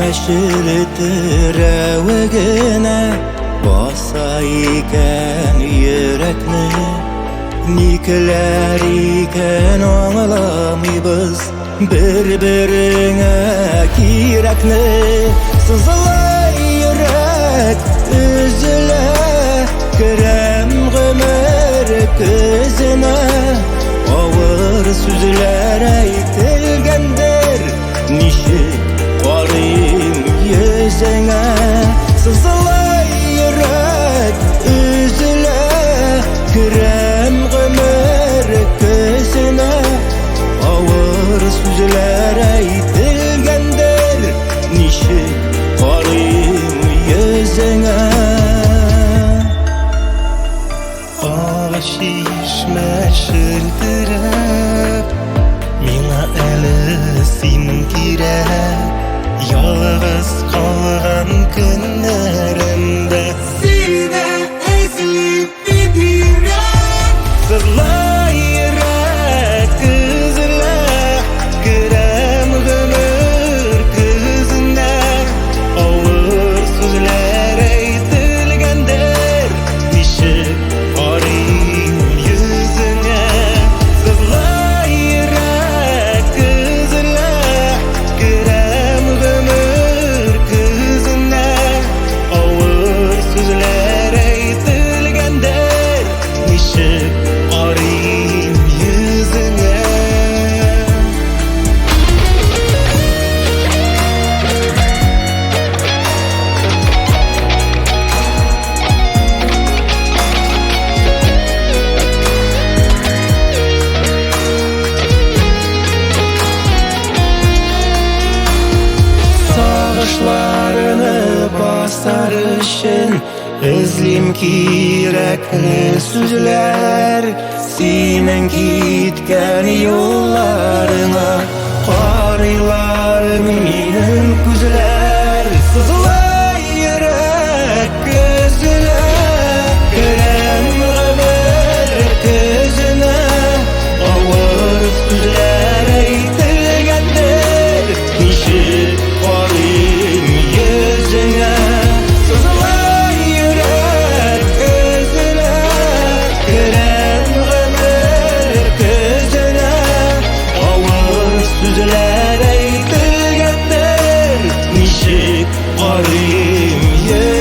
meşirdir evgine, basa iken yürekni, nikler iken anlamayız birbirine kirekni. Sızılay yürek üzüle, krem gümür gözüne, ağır sözler aytilgendir, nişi varayım yüzüne. Sızılay yürek üzüle, krem gümür gözüne, ağır sözler aytilgendir, nişi varayım yüzüne. Aşiş meşirdirep, mina eli sin girep, yalğız kalgan günlerimde sine ezilip gidirep. Sızlay yürek üzüle, krem gümür gözüne, ağır sözler aytilgendir, nişi varayım yüzüne. Sızlay yürek üzüle, krem gümür gözüne, ağır sözler aytilgendir, nişi varayım yüzüne. Sağışlarını basarışın, özlim kirekli sözler, senin gitken yollarına qaraylar benim gözler. Sızılay yürek gözüne, krem gümür gözüne, ağır sözler aytilgendir, nişi varayım yüzüne. Sızılay yürek gözüne, krem gümür gözüne, ağır sözler aytilgendir, nişi varayım yüzüne.